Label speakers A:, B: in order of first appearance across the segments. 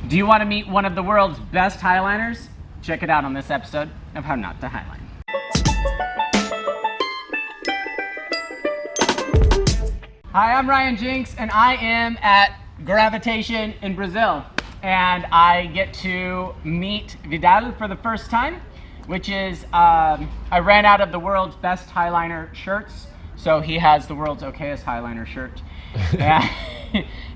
A: Do you want to meet one of the world's best highliners? Check it out on this episode of How Not to Highline. Hi, I'm Ryan Jinks, and I am at Gravatation in Brazil. And I get to meet Vidal for the first time, which is, I ran out of the world's best highliner shirts, so he has the world's okayest highliner shirt.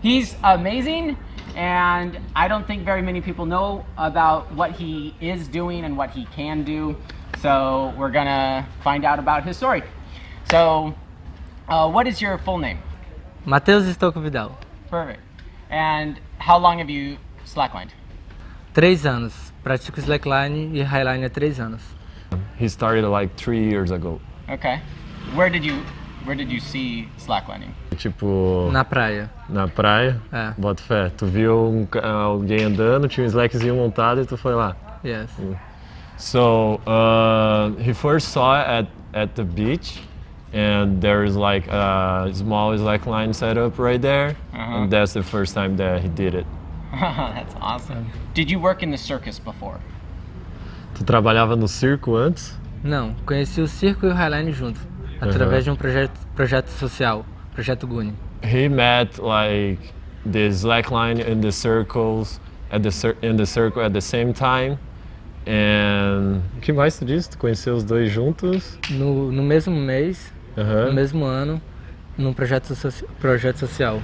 A: He's amazing, and I don't think very many people know about what he is doing and what he can do, so we're gonna find out about his story. So, what is your full name?
B: Matheus Estouco Vidal.
A: Perfect. And how long have you slacklined?
B: 3 anos. Pratico slackline e highline há 3 anos.
C: He started like 3 years ago.
A: Okay. Where did you see slacklining?
C: Tipo...
B: Na praia.
C: Na praia?
B: É.
C: Bota fé. Tu viu alguém andando, tinha um slackzinho montado e tu foi lá.
B: Yes.
C: So, he first saw it at the beach. And there's like a small slackline setup right there, and that's the first time that he did it.
A: That's awesome. Did you work in the circus before?
C: Tu trabalhava no circo antes?
B: Não, conheci o circo e o highline junto, através de um projeto social, Projeto Guni.
C: He met like the slackline and the circles in the circle at the same time. And o que mais tu disse? Tu conheceu os dois juntos?
B: No mesmo mês, no mesmo ano, num projeto social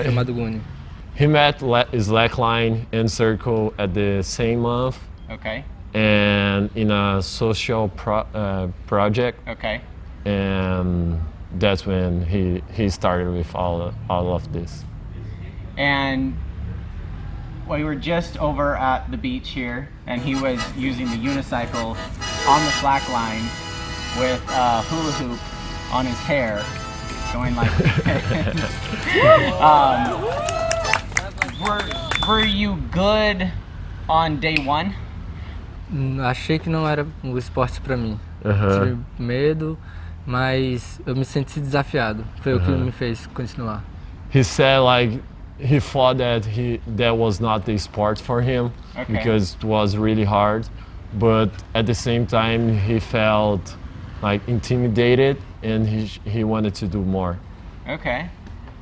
B: chamado Guni.
C: He met slackline and circle at the same month.
A: Okay.
C: And in a social project.
A: Okay.
C: And that's when he started with all of this.
A: And we were just over at the beach here, and he was using the unicycle on the slack line with a hula hoop on his hair, going like this. Were you good on day one?
B: Achei que não era um esporte para mim. Tive medo, mas eu me senti desafiado. Foi o que me fez continuar.
C: He said like he thought that that was not the sport for him because it was really hard, but at the same time he felt like intimidated and he wanted to do more.
A: Okay.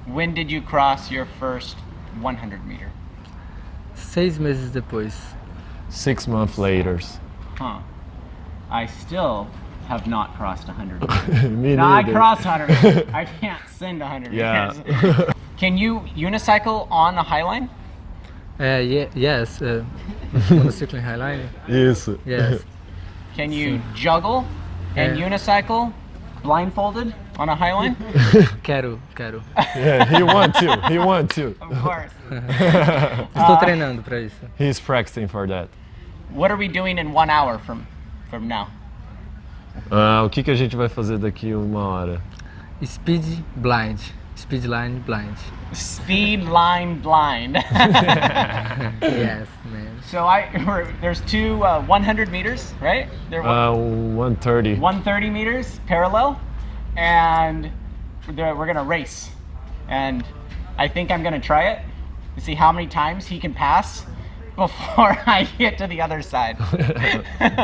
A: When did you cross your first 100 meter?
B: 6 meses depois.
C: 6 months later.
A: Huh. I still have not crossed 100
C: Me
A: meters. No, I
C: neither.
A: crossed 100 meters. I can't send 100
C: Yeah.
A: meters. Can you unicycle on a highline?
B: Yes. Monociclo em highline?
C: Isso.
B: Yes.
A: Can you juggle and unicycle blindfolded on a highline?
B: Quero.
C: Yeah, he want to.
A: Of course.
B: Estou treinando para isso.
C: He's practicing for that.
A: What are we doing in 1 hour from now?
C: O que a gente vai fazer daqui 1 hora?
B: Speed blind. Speedline blind.
A: Speed line blind.
B: Yes, man.
A: So there's two 100 meters, right?
C: 130.
A: 130 meters parallel, and we're gonna race. And I think I'm gonna try it to see how many times he can pass before I get to the other side.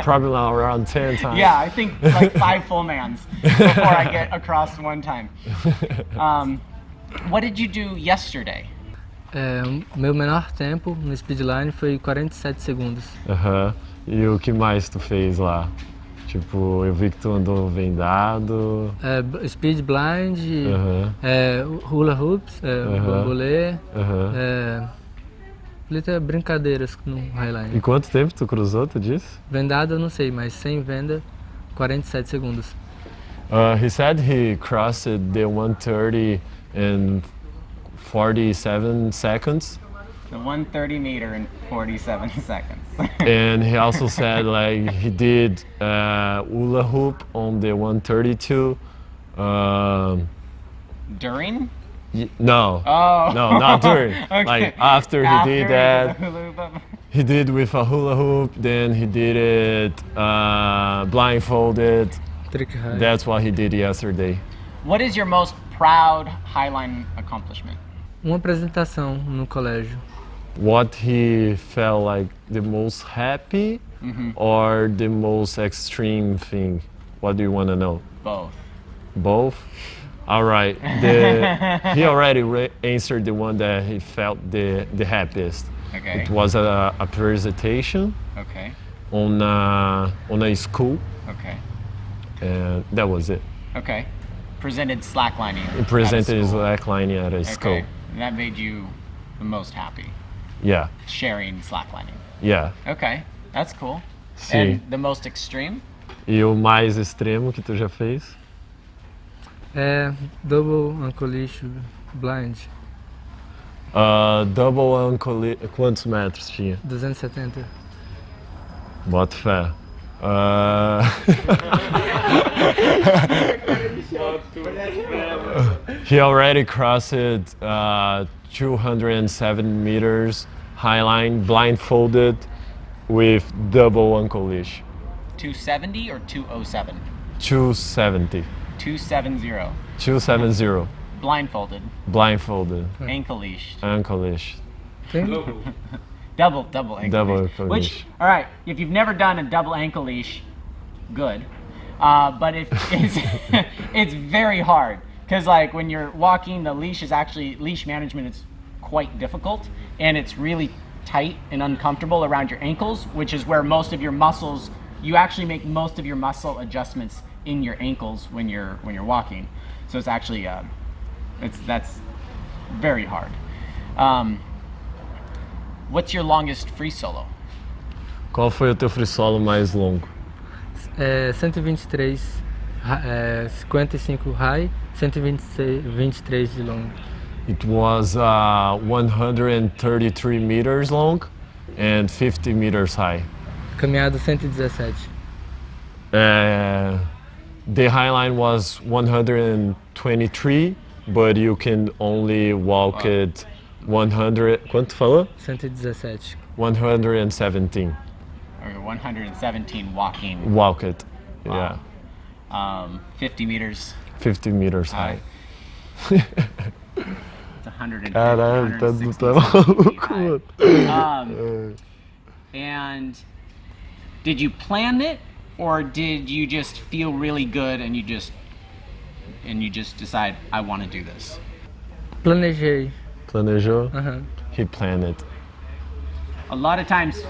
C: Probably around 10 times.
A: Yeah, I think like 5 full mans before I get across one time. What did you do yesterday?
B: Meu menor tempo no speedline foi 47 segundos.
C: E o que mais tu fez lá? Tipo, eu vi que tu andou vendado.
B: Speed blind, hula hoops, bambolê, brincadeiras no highline.
C: E quanto tempo tu cruzou, tu disse?
B: Vendado eu não sei, mas sem venda, 47 segundos.
C: He said he crossed the 130 in 47 seconds.
A: The 130 meter in 47 seconds.
C: And he also said like he did hula hoop on the 132.
A: During?
C: No.
A: Oh.
C: No, not during.
A: Okay.
C: Like after he did that,
A: the hula hoop.
C: he did with a hula hoop. Then he did it blindfolded.
B: Trick high.
C: That's what he did yesterday.
A: What is your most proud Highline accomplishment?
B: Uma apresentação no colégio.
C: what he felt like the most happy or the most extreme thing? What do you want to know?
A: Both.
C: Both? All right. He already answered the one that he felt the happiest.
A: Okay.
C: It was a presentation
A: Okay.
C: on a school,
A: Okay.
C: and that was it.
A: Okay. Presented slacklining.
C: He presented his
A: school.
C: slacklining at a
A: Okay.
C: school.
A: And that made you the most happy,
C: Yeah,
A: sharing slacklining.
C: yeah.
A: Okay. That's cool.
C: Sim.
A: And the most extreme?
C: E o mais extremo que tu já fez?
B: É double ankle blind,
C: Double ankle, quantos metros tinha?
B: 270.
C: Bota fé. He already crossed 207 meters Highline blindfolded with double ankle leash.
A: 270 or 207?
C: 270.
A: 270.
C: 270.
A: Blindfolded.
C: Blindfolded.
A: Ankle leash.
C: Ankle leash.
B: Tem?
A: Double ankle
C: Double
A: leash.
C: ankle
A: Which,
C: leash.
A: all right, if you've never done a double ankle leash, good. But it's very hard because like when you're walking, the leash management is quite difficult, and it's really tight and uncomfortable around your ankles, which is where most of your muscles. You actually make most of your muscle adjustments in your ankles when you're walking. So it's actually that's very hard. What's your longest free solo?
C: Qual foi o teu free solo mais longo?
B: 123, 55 high, 123 de long.
C: It was 133 meters long and 50 meters high.
B: Caminhado 117.
C: The Highline was 123, but you can only walk it 100. Quanto tu falou?
B: 117.
C: 117.
A: Or 117 walking.
C: Walk it.
A: Wow.
C: Yeah.
A: 50 meters.
C: 50 meters high.
A: It's 150.
C: Caralho, tá
A: 160
C: maluco,
A: feet
C: mano.
A: And did you plan it, or did you just feel really good and you just decide I want to do this?
B: Planejei.
C: Planejou?
B: Aham.
C: He planned it.
A: A lot of times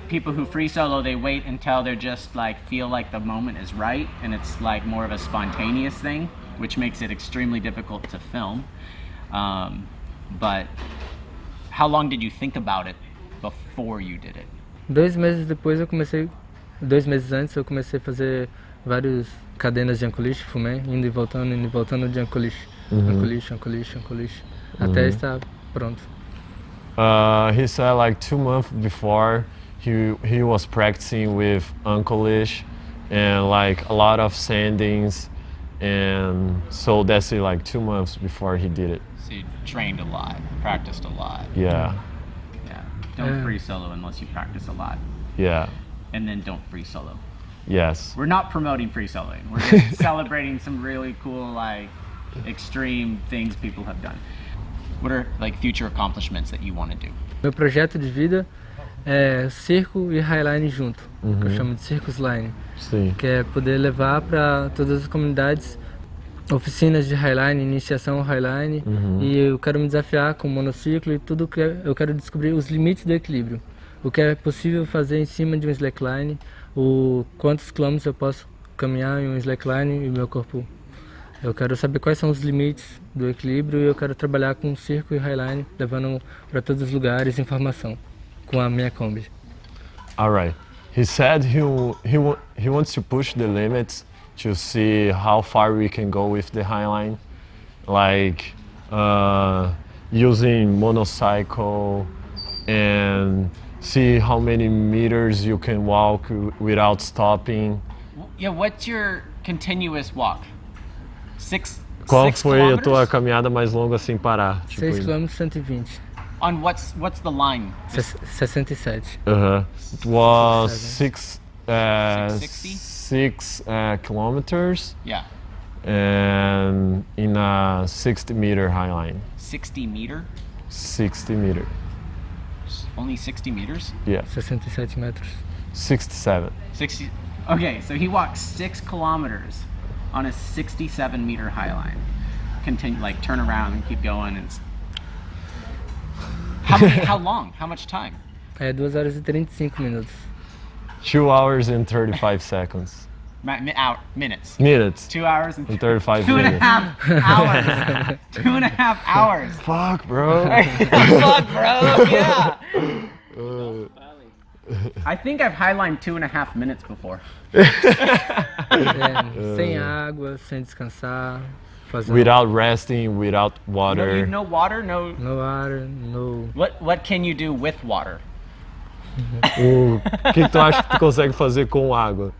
A: people who free solo, they wait until they're just like feel like the moment is right, and it's like more of a spontaneous thing, which makes it extremely difficult to film. But how long did you think about it before you did it?
B: 2 meses depois eu comecei, 2 meses antes eu comecei a fazer várias cadenas de ankle-leash, fumei, indo e voltando de ankle-leash, ankle-leash, até estar pronto.
C: He said like 2 months before he was practicing with ankle leash and like a lot of sandings, and so that's it, like 2 months before he did it.
A: So you trained a lot, practiced a lot.
C: Yeah,
A: Yeah. Don't free solo unless you practice a lot.
C: yeah,
A: And then don't free solo.
C: yes.
A: We're not promoting free soloing. We're just celebrating some really cool, like, extreme things people have done. What are like future accomplishments that you want to do?
B: Meu projeto de vida é circo e highline junto, que eu chamo de Circus Line,
C: Sim.
B: que é poder levar para todas as comunidades oficinas de highline, iniciação ao highline, e eu quero me desafiar com monociclo e tudo que eu quero descobrir os limites do equilíbrio, o que é possível fazer em cima de um slackline, o quantos quilômetros eu posso caminhar em um slackline e meu corpo. Eu quero saber quais são os limites do equilíbrio e eu quero trabalhar com circo e highline, levando para todos os lugares informação com a minha Kombi.
C: All right. He said he wants to push the limits to see how far we can go with the Highline, like using monocycle and see how many meters you can walk without stopping.
A: Yeah, what's your continuous walk?
C: Qual
A: six
C: foi a tua
A: kilometers?
C: caminhada mais longa sem parar?
B: 6 km 120,
A: On what's the line?
B: 67.
C: It was
B: Seven.
A: 660?
C: 6 kilometers
A: Yeah.
C: and in a 60-meter Highline.
A: 60 meter?
C: 60 meter.
A: Only 60 meters?
C: Yeah,
B: 67 metros.
C: 67.
A: 60. Okay, so he walked 6 kilometers on a 67 meter high line. Continue, like turn around and keep going. How long? How much time?
B: É 2 horas e 35 minutos.
C: 2 hours and 35 seconds.
A: Minutes.
C: Minutes.
A: 2 hours and
C: 35
A: 2 and a
C: minutes.
A: half hours. 2.5 hours.
C: Fuck, bro.
A: Fuck, bro. Yeah. I think I've highlined 2.5 minutes before.
B: Sem água, sem descansar. Fazendo
C: Without resting, without water.
A: No water, no.
B: no water, no.
A: What can you do with water?
C: O que tu acha que tu consegue fazer com água?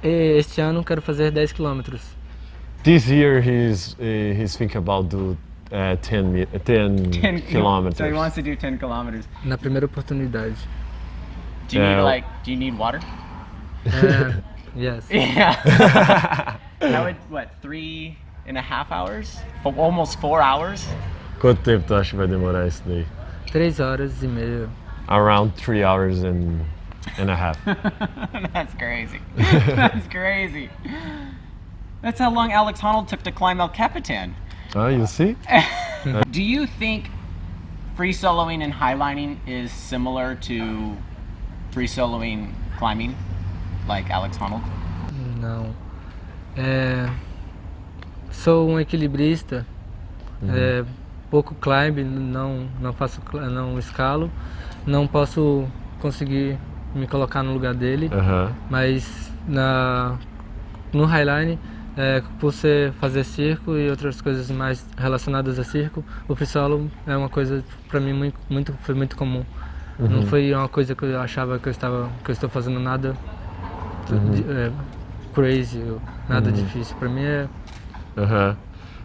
B: E este ano quero fazer 10 quilômetros.
C: This year he's thinking about do 10 kilometers.
A: So he wants to do 10 kilometers.
B: Na primeira oportunidade.
A: Do you need water?
B: Yes.
A: Yeah. That would, what, 3.5 hours? Almost 4 hours?
C: Quanto tempo tu acha que vai demorar isso daí?
B: 3 horas e meia.
C: Around 3 hours and a half.
A: That's crazy. That's crazy. That's how long Alex Honnold took to climb El Capitan.
C: Oh, you see?
A: Do you think free soloing and highlining is similar to free soloing climbing, like Alex Honnold?
B: Não. Sou um equilibrista. Pouco climb, não escalo. Não posso conseguir me colocar no lugar dele. Mas no Highline, por fazer circo e outras coisas mais relacionadas a circo, o free solo é uma coisa para mim foi muito comum. Não foi uma coisa que eu achava que eu estou fazendo nada crazy, nada difícil. Para mim é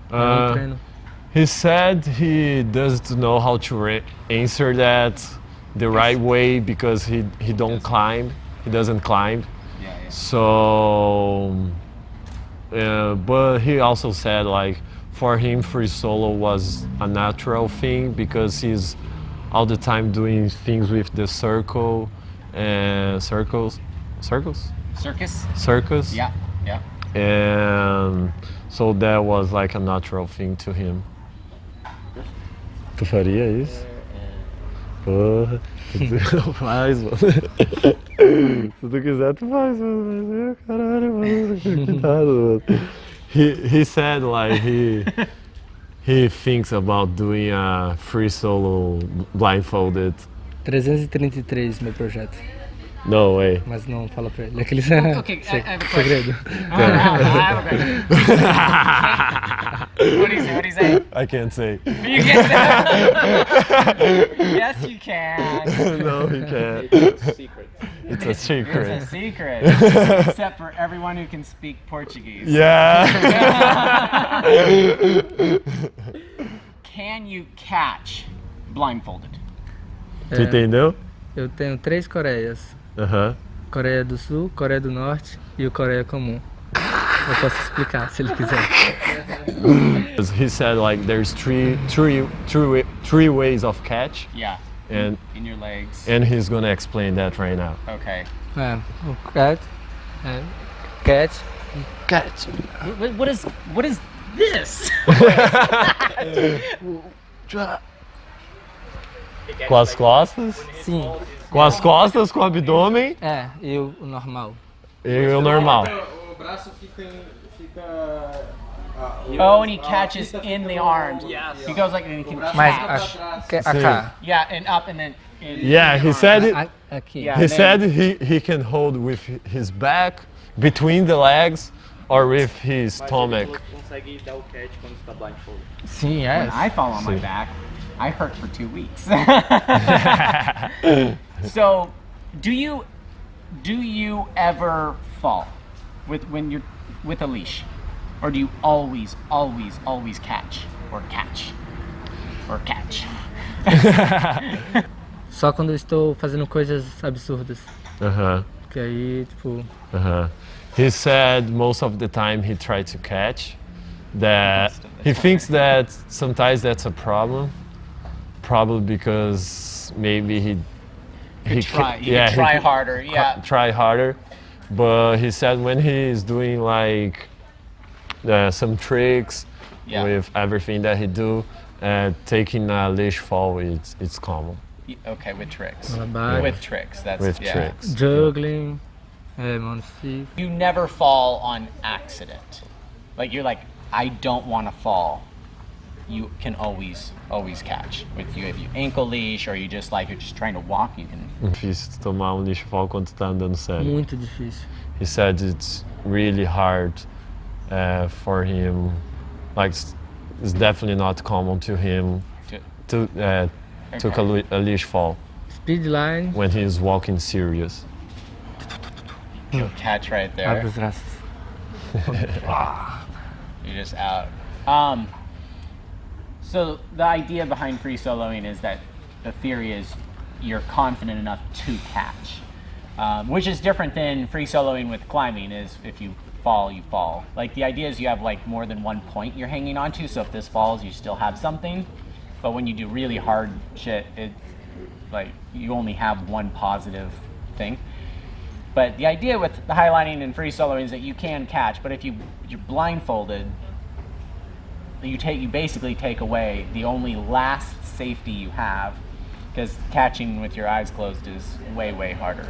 B: um treino.
C: He said he doesn't know how to answer that the right way because he doesn't climb.
A: Yeah.
C: So, but he also said like for him free solo was a natural thing because he's all the time doing things with the circle and circus.
A: Yeah.
C: And so that was like a natural thing to him. Tu faria isso? Porra, tu faz, mano. Se tu quiser, tu faz, mano. Caralho, mano. Coitado, mano. He said like he thinks about doing a free solo blindfolded.
B: 333 meu projeto.
C: No way.
B: Mas não fala pra ele. Aquele
A: Okay, I have a question.
B: segredo.
A: I have a question. What do you say?
C: I can't say.
A: You can say. Yes, you can.
C: No, he can't.
D: It's a secret.
C: It's a secret.
A: It's a secret. Except for everyone who can speak Portuguese.
C: Yeah.
A: Can you catch blindfolded?
C: Tu entendeu?
B: Eu tenho 3 Coreias. Coreia do Sul, Coreia do Norte e o Coreia Comum. Eu posso explicar se ele quiser.
C: He said like there's three ways of catch.
A: Yeah.
C: And
A: in your legs.
C: And he's gonna explain that right now.
A: Okay.
B: O catch.
A: What is this?
C: Com as costas?
B: Sim.
C: Com as costas, com o abdômen
B: E o normal.
C: e o normal.
D: O braço fica
A: Oh, and he catches in the arms. He goes like, and he can
B: Mas
A: catch.
B: cá.
A: Yeah, and up and then in.
C: Yeah, he said
B: Aqui.
A: Yeah.
C: he said he can hold with his back, between the legs, or with his stomach.
D: consegue dar o catch quando está blindfolded.
B: Sim,
A: When I fall on my back, I hurt for 2 weeks. So, do you ever fall when you're with a leash, or do you always catch?
B: Só quando eu estou fazendo coisas absurdas. Que aí, tipo...
C: He said most of the time he tried to catch. That he thinks that sometimes that's a problem. Probably because thinks maybe he
A: try,
C: ca-
A: he
C: yeah,
A: could try
C: could
A: harder. Yeah.
C: try harder. But he said when he's doing like some tricks
A: Yeah.
C: with everything that he do, taking a leash fall, it's common.
A: Okay, with tricks.
B: Malabar,
A: With tricks. That's
C: With
A: yeah.
C: tricks.
B: juggling, monociclo.
A: You never fall on accident. Like you're like, I don't want to fall. You can always catch. With you, if you ankle leash or you just like you're just trying to walk, you can.
C: Difícil tomar lixo fall quando tá andando sério.
B: Muito difícil.
C: He said it's really hard for him. Like it's definitely not common to him to took a leash fall
B: Speed line,
C: when he's walking serious.
A: You'll catch right there.
B: abre os braços.
A: You're just out. So the idea behind free soloing is that the theory is you're confident enough to catch, which is different than free soloing with climbing. Is if you fall, you fall. Like the idea is you have like more than one point you're hanging on to. So if this falls, you still have something. But when you do really hard shit, it's like you only have one positive thing. But the idea with the highlining and free soloing is that you can catch, but if you're blindfolded, you basically take away the only last safety you have, because catching with your eyes closed is way harder.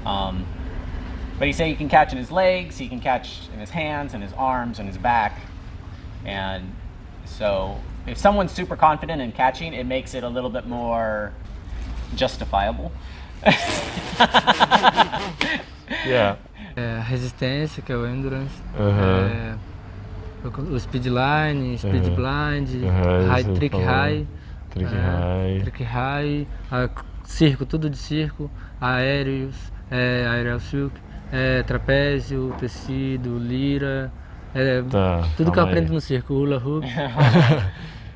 A: But he said you can catch in his legs, he can catch in his hands and his arms and his back, and so if someone's super confident in catching, it makes it a little bit more justifiable.
C: Yeah.
B: A resistência, que é o endurance.
C: Uhum.
B: O speed line, speed blind,
C: Uhum, você
B: trick
C: falou.
B: high.
C: Trick high.
B: Trick high, circo, tudo de circo, aéreos, aerial silk, trapézio, tecido, lira,
C: Tá,
B: tudo que eu
C: calma aí.
B: aprendo no circo, hula hoop.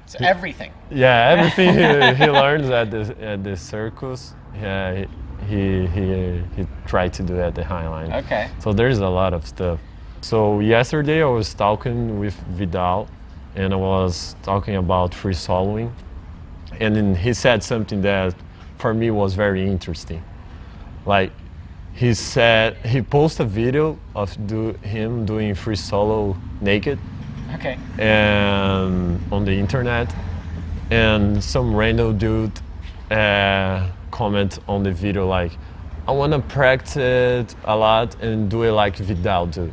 A: So everything.
C: Yeah, everything he learns at the circus, yeah, he tried to do at the Highline.
A: Okay.
C: So there's a lot of stuff. So yesterday I was talking with Vidal, and I was talking about free soloing, and then he said something that for me was very interesting. Like he said he posted a video of him doing free solo naked.
A: Okay.
C: And on the internet, and some random dude comment on the video like, I want to practice a lot and do it like Vidal do.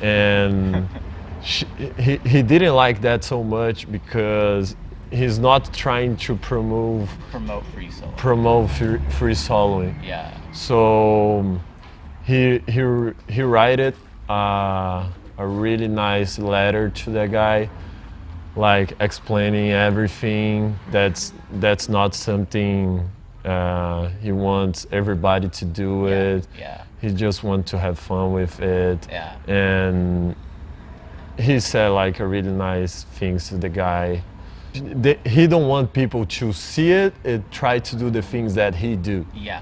C: And he didn't like that so much because he's not trying to promote
A: free solo.
C: free soloing.
A: Yeah.
C: So he wrote it a really nice letter to the guy, like explaining everything. That's not something he wants everybody to do it.
A: Yeah.
C: He just wants to have fun with it.
A: Yeah.
C: And he said like a really nice things to the guy. He don't want people to see it and try to do the things that he do.
A: Yeah.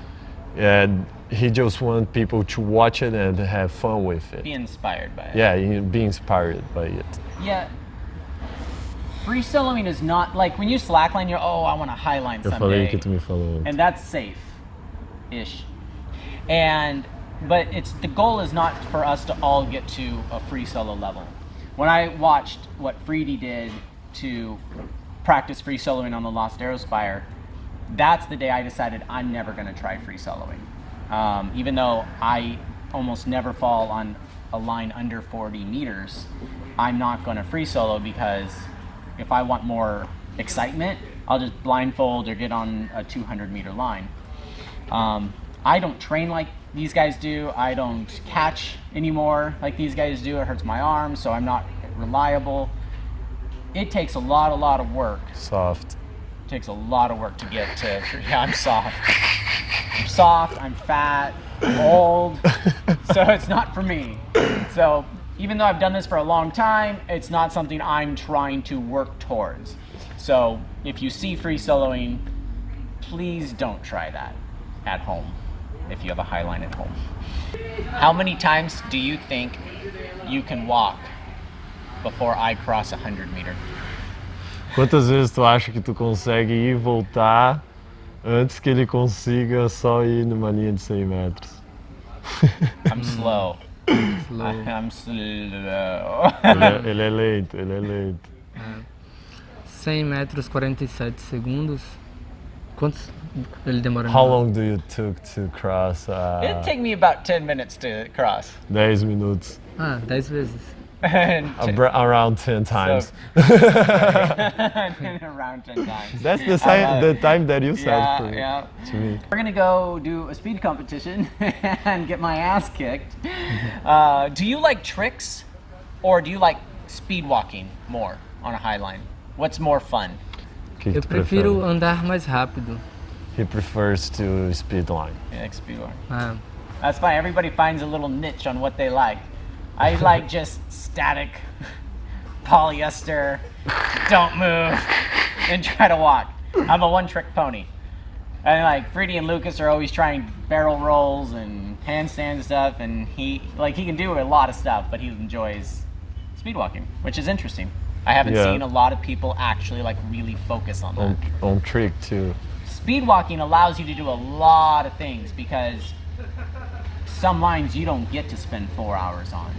C: And he just wants people to watch it and have fun with it.
A: Be inspired by it.
C: Yeah, be inspired by it.
A: Yeah. Free soloing is not like when you slackline, you're I want to highline
C: Eu falei
A: someday,
C: que tu me falou.
A: and that's safe-ish. But the goal is not for us to all get to a free solo level. When I watched what Freedy did to practice free soloing on the Lost Arrow Spire, that's the day I decided I'm never going to try free soloing. Even though I almost never fall on a line under 40 meters, I'm not going to free solo, because if I want more excitement, I'll just blindfold or get on a 200-meter line. I don't train like these guys do. I don't catch anymore like these guys do. It hurts my arms, so I'm not reliable. It takes a lot of work.
C: Soft.
A: It takes a lot of work to get to. Yeah, I'm soft. I'm soft. I'm fat. I'm old. So it's not for me. So even though I've done this for a long time, it's not something I'm trying to work towards. So if you see free soloing, please don't try that at home if you have a Highline at home. How many times do you think you can walk before I cross 100 meter?
C: Quantas vezes tu acha que tu consegue ir e voltar antes que ele consiga só ir numa linha de 100 metros?
A: I'm slow.
B: Slow.
A: I'm slow.
C: Ele é lento, ele é lento.
B: 100 metros, 47 segundos. Quantos ele demora?
C: How long do you took to cross?
A: It'd take me about 10 minutes to cross.
C: 10 minutos.
B: 10 vezes.
A: And
C: Around 10 times.
A: around 10 times.
C: That's the time that you said for
A: Yeah.
C: to me.
A: We're gonna go do a speed competition and get my ass kicked. Do you like tricks or do you like speed walking more on a Highline? What's more fun?
C: Que
B: Eu
C: tu
B: prefiro
C: prefere?
B: andar mais rápido.
C: He prefers to speed line.
A: You like speed walking?
B: Ah,
A: That's fine. Everybody finds a little niche on what they like. I like just static, polyester, don't move, and try to walk. I'm a one-trick pony. And like Freddie and Lucas are always trying barrel rolls and handstand and stuff, and he can do a lot of stuff, but he enjoys speed walking, which is interesting. I haven't
C: Yeah.
A: seen a lot of people actually like really focus on that.
C: On trick too.
A: Speed walking allows you to do a lot of things because some lines you don't get to spend 4 hours on.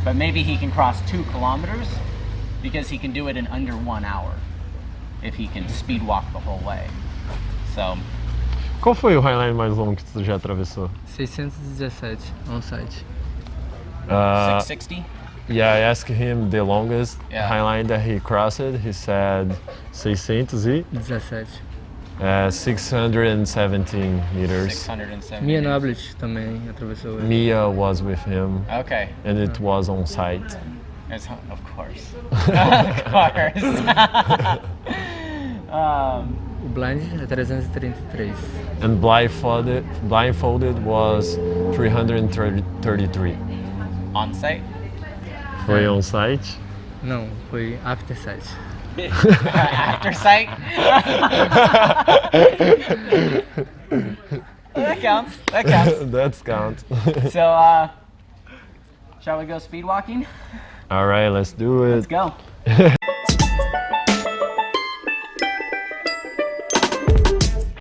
A: But maybe he can cross 2 kilometers because he can do it in under 1 hour if he can speed walk the whole way. So,
C: Qual foi o Highline mais longo que tu já atravessou?
B: 617 on-site.
A: 660?
C: Yeah, I asked him the longest
A: Yeah.
C: Highline that he crossed. He said 617 meters.
A: 670.
B: Mia Noblet também atravessou ele.
C: Mia was with him,
A: Okay.
C: and it was on site.
A: Of course. Of course.
B: O blind é 333.
C: And blindfolded was 333.
A: On site?
C: Foi on site?
B: Não, foi after site.
A: After site? That counts. That counts.
C: That's count.
A: So, shall we go speed walking?
C: All right, let's do it.
A: Let's go.